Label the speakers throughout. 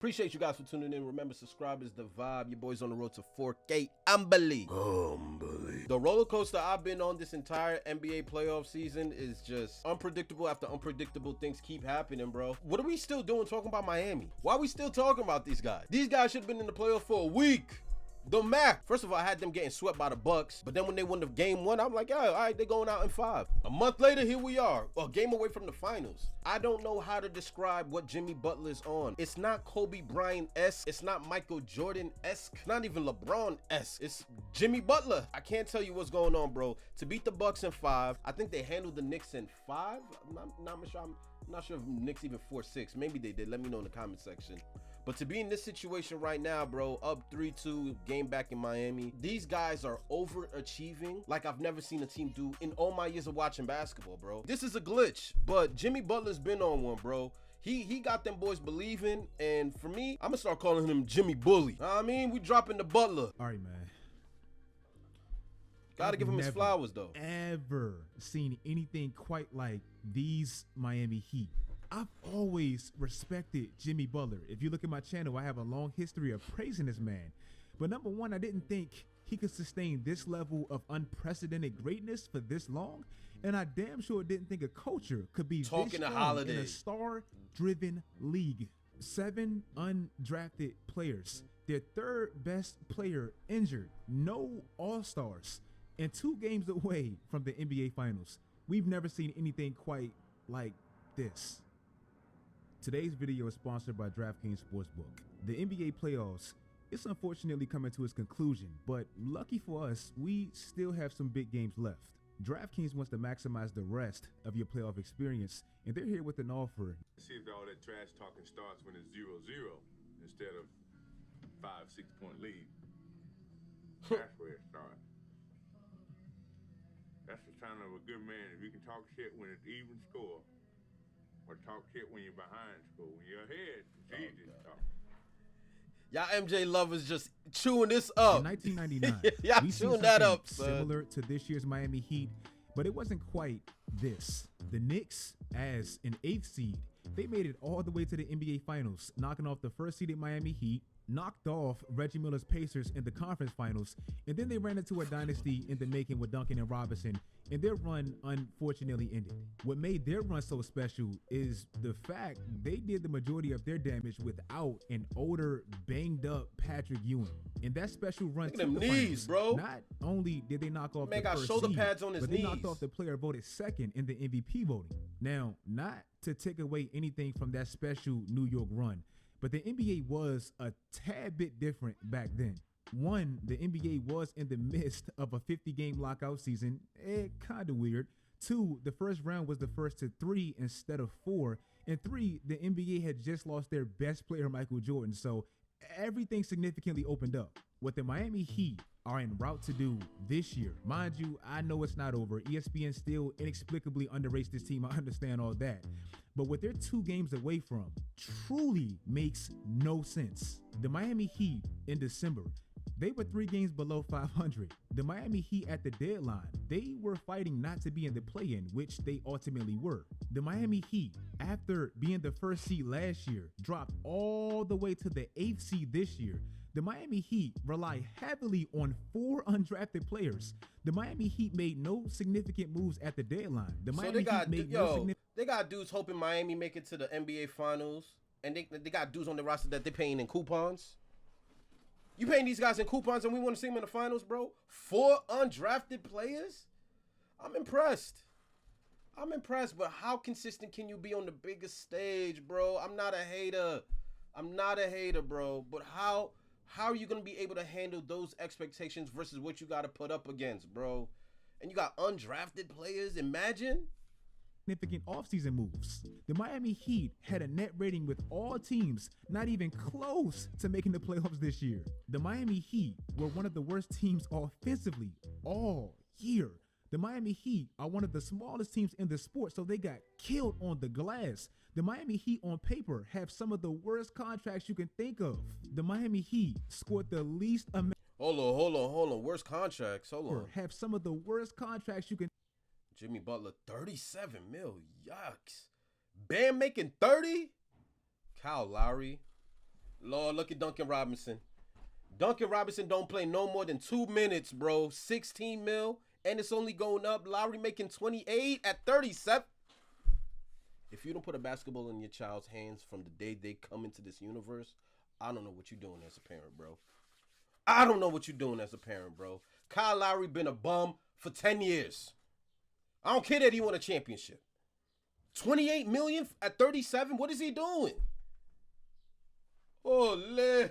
Speaker 1: Appreciate you guys for tuning in. Remember, subscribe is the vibe. Your boy's on the road to 4K. Unbelievable. The roller coaster I've been on this entire NBA playoff season is just unpredictable after unpredictable things keep happening, bro. What are we still doing talking about Miami? Why are we still talking about these guys? These guys should have been in the playoff for a week. The Mac. First of all, I had them getting swept by the Bucks, but then when they won the game one, I'm like, yeah, all right, they're going out in 5. A month later, here we are, a game away from the finals. I don't know how to describe what Jimmy Butler's on. It's not Kobe Bryant-esque. It's not Michael Jordan-esque. Not even LeBron-esque. It's Jimmy Butler. I can't tell you what's going on, bro. To beat the Bucks in 5, I think they handled the Knicks in 5. I'm not sure if Knicks even 4-6. Maybe they did. Let me know in the comment section. But to be in this situation right now, bro, up 3-2, game back in Miami, these guys are overachieving like I've never seen a team do in all my years of watching basketball, bro. This is a glitch, but Jimmy Butler's been on one, bro. He got them boys believing, and for me, I'm gonna start calling him Jimmy Bully. I mean, we dropping the Butler.
Speaker 2: All right, man.
Speaker 1: Gotta give him his flowers, though.
Speaker 2: Ever seen anything quite like these Miami Heat? I've always respected Jimmy Butler. If you look at my channel, I have a long history of praising this man. But number one, I didn't think he could sustain this level of unprecedented greatness for this long. And I damn sure didn't think a culture could be
Speaker 1: talking
Speaker 2: this strong in a star-driven league. 7 undrafted players. Their third best player injured. No all-stars. And 2 games away from the NBA Finals. We've never seen anything quite like this. Today's video is sponsored by DraftKings Sportsbook. The NBA playoffs, it's unfortunately coming to its conclusion, but lucky for us, we still have some big games left. DraftKings wants to maximize the rest of your playoff experience, and they're here with an offer.
Speaker 3: See if all that trash talking starts when it's 0-0 instead of 5-6 point lead. That's where it starts. That's the sign of a good man. If you can talk shit when it's even score, or talk shit when you're behind score. When you're ahead, it's easy to talk.
Speaker 1: Y'all MJ lovers just chewing this up.
Speaker 2: In 1999,
Speaker 1: y'all
Speaker 2: we
Speaker 1: chewing that up, son.
Speaker 2: Similar to this year's Miami Heat, but it wasn't quite this. The Knicks, as an 8th seed, they made it all the way to the NBA Finals, knocking off the first seeded Miami Heat, knocked off Reggie Miller's Pacers in the conference finals, and then they ran into a dynasty in the making with Duncan and Robinson, and their run unfortunately ended. What made their run so special is the fact they did the majority of their damage without an older, banged up Patrick Ewing. And that special run
Speaker 1: to the knees,
Speaker 2: finals,
Speaker 1: bro.
Speaker 2: Not only did they knock off
Speaker 1: man
Speaker 2: the
Speaker 1: got
Speaker 2: first
Speaker 1: shoulder
Speaker 2: seed,
Speaker 1: pads on his
Speaker 2: but
Speaker 1: knees.
Speaker 2: they knocked off the player voted second in the MVP voting. Now, not to take away anything from that special New York run, but the NBA was a tad bit different back then. One, the NBA was in the midst of a 50-game lockout season. Kind of weird. 2, the first round was the first to 3 instead of 4. And 3, the NBA had just lost their best player, Michael Jordan. So everything significantly opened up. What the Miami Heat are en route to do this year, mind you, I know it's not over. ESPN still inexplicably underrates this team. I understand all that. But what they're 2 games away from truly makes no sense. The Miami Heat in December, they were 3 games below 500. The Miami Heat at the deadline, they were fighting not to be in the play-in, which they ultimately were. The Miami Heat, after being the first seed last year, dropped all the way to the 8th seed this year. The Miami Heat rely heavily on 4 undrafted players. The Miami Heat made no significant moves at the deadline. The Miami Heat made no significant.
Speaker 1: They got dudes hoping Miami make it to the NBA Finals, and they got dudes on the roster that they're paying in coupons. You paying these guys in coupons, and we want to see them in the finals, bro? 4 undrafted players? I'm impressed. But how consistent can you be on the biggest stage, bro? I'm not a hater, bro. But how are you going to be able to handle those expectations versus what you got to put up against, bro? And you got undrafted players? Imagine.
Speaker 2: Significant offseason moves. The Miami Heat had a net rating with all teams not even close to making the playoffs this year. The Miami Heat were one of the worst teams offensively all year. The Miami Heat are one of the smallest teams in the sport, so they got killed on the glass. The Miami Heat on paper have some of the worst contracts you can think of. The Miami Heat scored the least amount.
Speaker 1: Hold on. Worst contracts. Hold on.
Speaker 2: Have some of the worst contracts you can.
Speaker 1: Jimmy Butler, 37 mil. Yucks. Bam making 30? Kyle Lowry. Lord, look at Duncan Robinson. Duncan Robinson don't play no more than 2 minutes, bro. 16 mil, and it's only going up. Lowry making 28 at 37. If you don't put a basketball in your child's hands from the day they come into this universe, I don't know what you're doing as a parent, bro. I don't know what you're doing as a parent, bro. Kyle Lowry been a bum for 10 years. I don't care that he won a championship. 28 million at 37? What is he doing? Holy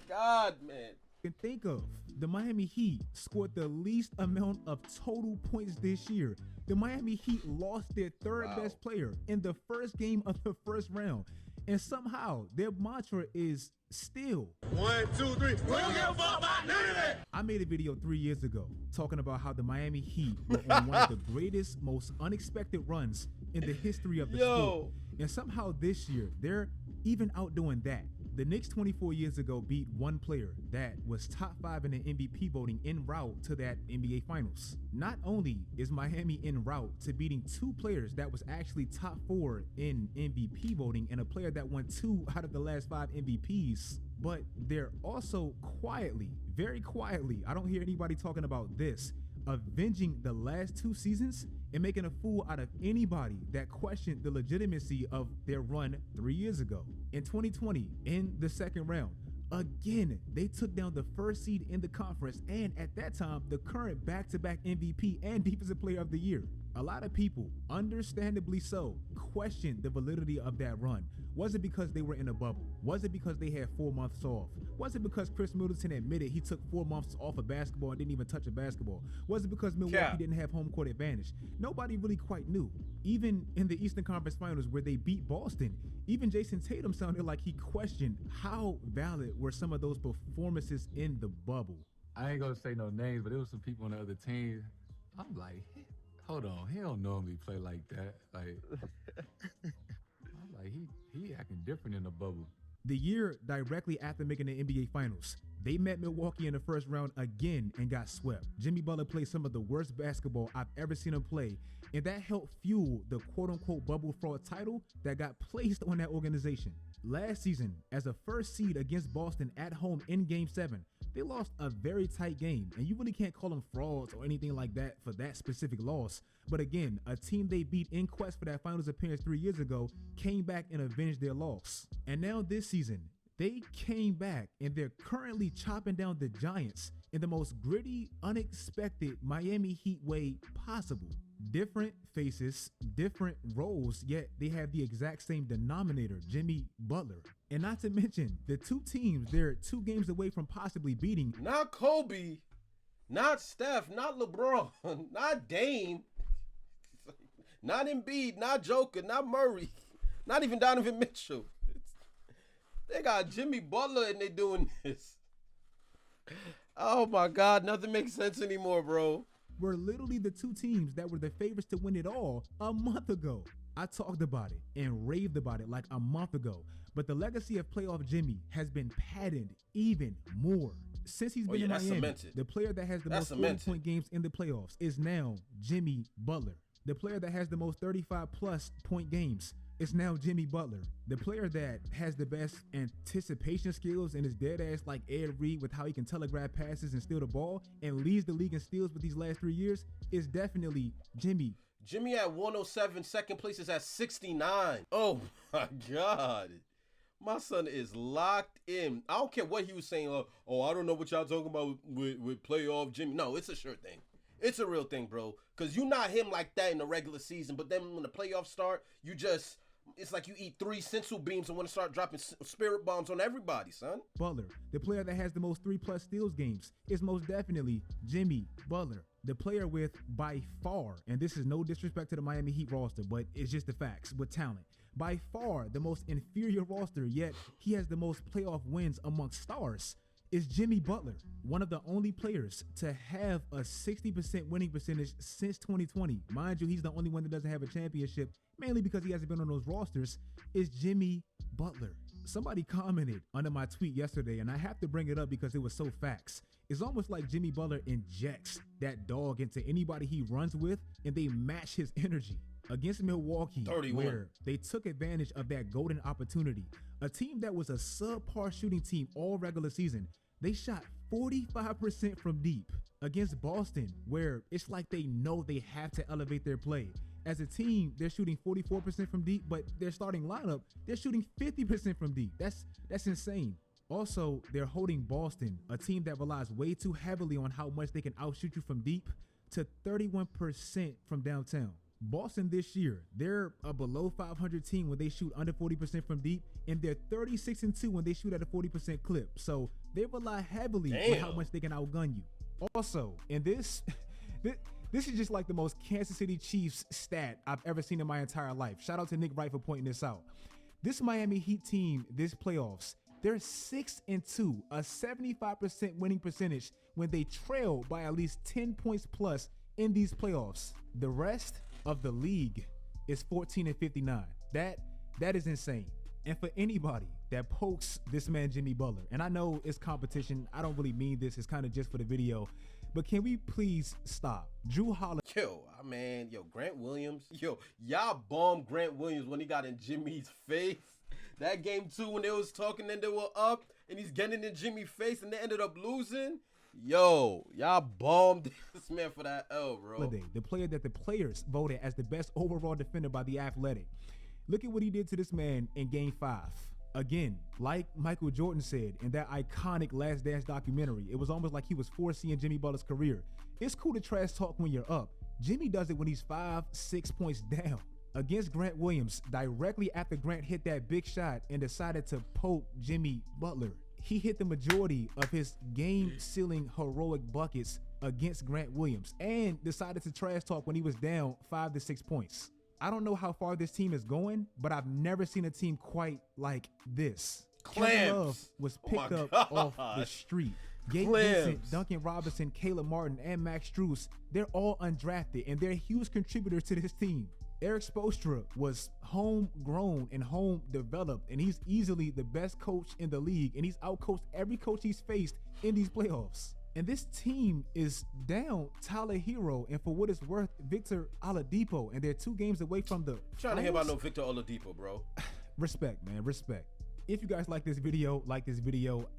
Speaker 1: God, man.
Speaker 2: Can think of, the Miami Heat scored the least amount of total points this year. The Miami Heat lost their third best player in the first game of the first round. And somehow their mantra is still
Speaker 3: 1, 2, 3. We don't give a fuck about none of that.
Speaker 2: I made a video 3 years ago talking about how the Miami Heat were on one of the greatest, most unexpected runs in the history of the sport. And somehow this year, they're even outdoing that. The Knicks 24 years ago beat one player that was top 5 in the MVP voting en route to that NBA Finals. Not only is Miami en route to beating 2 players that was actually top 4 in MVP voting and a player that won 2 out of the last 5 MVPs, but they're also quietly, very quietly, I don't hear anybody talking about this, avenging the last 2 seasons and making a fool out of anybody that questioned the legitimacy of their run 3 years ago. In 2020, in the second round, again, they took down the first seed in the conference and at that time, the current back-to-back MVP and Defensive Player of the Year. A lot of people, understandably so, questioned the validity of that run. Was it because they were in a bubble? Was it because they had 4 months off? Was it because Chris Middleton admitted he took 4 months off of basketball and didn't even touch a basketball? Was it because Milwaukee didn't have home court advantage? Nobody really quite knew. Even in the Eastern Conference Finals where they beat Boston, even Jason Tatum sounded like he questioned how valid were some of those performances in the bubble.
Speaker 4: I ain't gonna say no names, but there was some people on the other team. I'm like, hold on, he don't normally play like that. Like, I'm like, he acting different in the bubble.
Speaker 2: The year directly after making the NBA Finals, they met Milwaukee in the first round again and got swept. Jimmy Butler played some of the worst basketball I've ever seen him play, and that helped fuel the quote-unquote bubble fraud title that got placed on that organization. Last season, as a first seed against Boston at home in Game 7, they lost a very tight game, and you really can't call them frauds or anything like that for that specific loss. But again, a team they beat in quest for that finals appearance 3 years ago came back and avenged their loss. And now this season, they came back and they're currently chopping down the Giants in the most gritty, unexpected Miami Heat way possible. Different faces, different roles, yet they have the exact same denominator, Jimmy Butler. And not to mention, the 2 teams, they're 2 games away from possibly beating.
Speaker 1: Not Kobe, not Steph, not LeBron, not Dame, not Embiid, not Joker, not Murray, not even Donovan Mitchell. They got Jimmy Butler and they doing this. Oh my God, nothing makes sense anymore, bro.
Speaker 2: Were literally the 2 teams that were the favorites to win it all a month ago. I talked about it and raved about it like a month ago, but the legacy of playoff Jimmy has been padded even more. Since he's been in Miami,
Speaker 1: cemented.
Speaker 2: The player that has the most 40-point games in the playoffs is now Jimmy Butler. The player that has the most 35-plus point games is now Jimmy Butler. The player that has the best anticipation skills and is dead ass like Ed Reed with how he can telegraph passes and steal the ball and leads the league in steals with these last 3 years is definitely Jimmy.
Speaker 1: Jimmy at 107, second place is at 69. Oh my God. My son is locked in. I don't care what he was saying. Oh, I don't know what y'all talking about with playoff Jimmy. No, it's a sure thing. It's a real thing, bro. Because you're not him like that in the regular season. But then when the playoffs start, it's like you eat 3 sensu beams and want to start dropping spirit bombs on everybody, son.
Speaker 2: Butler, the player that has the most 3+ steals games, is most definitely Jimmy Butler. The player with, by far, and this is no disrespect to the Miami Heat roster, but it's just the facts, with talent, by far the most inferior roster, yet he has the most playoff wins amongst stars, is Jimmy Butler, one of the only players to have a 60% winning percentage since 2020. Mind you, he's the only one that doesn't have a championship, mainly because he hasn't been on those rosters, is Jimmy Butler. Somebody commented under my tweet yesterday, and I have to bring it up because it was so facts. It's almost like Jimmy Butler injects that dog into anybody he runs with, and they match his energy. against Milwaukee,
Speaker 1: 31.
Speaker 2: where they took advantage of that golden opportunity. A team that was a subpar shooting team all regular season, they shot 45% from deep. Against Boston, where it's like they know they have to elevate their play. As a team, they're shooting 44% from deep, but their starting lineup, they're shooting 50% from deep. That's insane. Also, they're holding Boston, a team that relies way too heavily on how much they can outshoot you from deep, to 31% from downtown. Boston this year, they're a below 500 team when they shoot under 40% from deep, and they're 36-2 when they shoot at a 40% clip. So they rely heavily on how much they can outgun you. Also, in this is just like the most Kansas City Chiefs stat I've ever seen in my entire life. Shout out to Nick Wright for pointing this out. This Miami Heat team, this playoffs, they're 6-2, a 75% winning percentage when they trail by at least 10 points plus in these playoffs. The rest of the league is 14-59. That is insane. And for anybody that pokes this man Jimmy Butler, and I know it's competition, I don't really mean this, it's kind of just for the video, but can we please stop? Drew Holiday.
Speaker 1: Grant Williams. Y'all bombed Grant Williams when he got in Jimmy's face. That game 2 when they was talking and they were up and he's getting in Jimmy's face and they ended up losing. Y'all bombed this man for that L, bro.
Speaker 2: Holiday, the player that the players voted as the best overall defender by The Athletic. Look at what he did to this man in game 5. Again, like Michael Jordan said in that iconic Last Dance documentary, it was almost like he was foreseeing Jimmy Butler's career. It's cool to trash talk when you're up. Jimmy does it when he's 5-6 points down. Against Grant Williams, directly after Grant hit that big shot and decided to poke Jimmy Butler, he hit the majority of his game-sealing heroic buckets against Grant Williams and decided to trash talk when he was down 5 to 6 points. I don't know how far this team is going, but I've never seen a team quite like this. Kevin Love was picked up off the street. Gabe Vincent, Duncan Robinson, Caleb Martin, and Max Strus, they're all undrafted, and they're huge contributors to this team. Eric Spoelstra was homegrown and home developed, and he's easily the best coach in the league, and he's outcoached every coach he's faced in these playoffs. And this team is down Tyler Hero and, for what it's worth, Victor Oladipo, and they're 2 games away from the
Speaker 1: Trying to hear about no Victor Oladipo, bro.
Speaker 2: Respect, man, respect. If you guys like this video,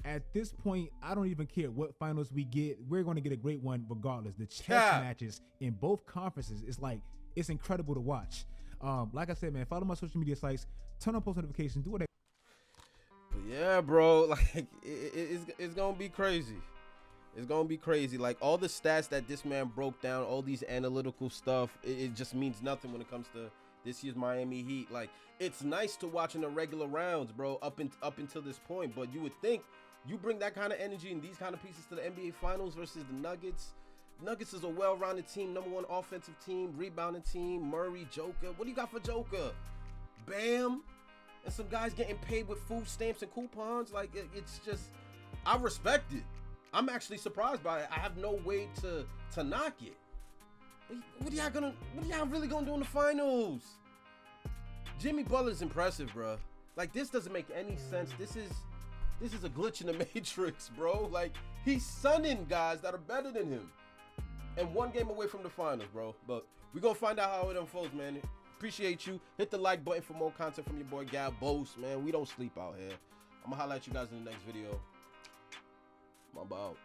Speaker 2: At this point, I don't even care what finals we get. We're going to get a great one regardless. The chess matches in both conferences is like, it's incredible to watch. Like I said, man, follow my social media sites, turn on post notifications, do whatever.
Speaker 1: But yeah, bro, like it's going to be crazy. It's going to be crazy. Like, all the stats that this man broke down, all these analytical stuff, it just means nothing when it comes to this year's Miami Heat. Like, it's nice to watch in the regular rounds, bro, up until this point. But you would think you bring that kind of energy and these kind of pieces to the NBA Finals versus the Nuggets. Nuggets is a well-rounded team, #1 offensive team, rebounding team, Murray, Joker. What do you got for Joker? Bam. And some guys getting paid with food stamps and coupons. Like, it's just, I respect it. I'm actually surprised by it. I have no way to knock it. What are y'all really gonna do in the finals? Jimmy Butler's impressive, bro. Like, this doesn't make any sense. This is a glitch in the matrix, bro. Like, he's sunning guys that are better than him. And 1 game away from the finals, bro. But we're gonna find out how it unfolds, man. Appreciate you. Hit the like button for more content from your boy Gab Bose, man. We don't sleep out here. I'm gonna highlight you guys in the next video. I'm about.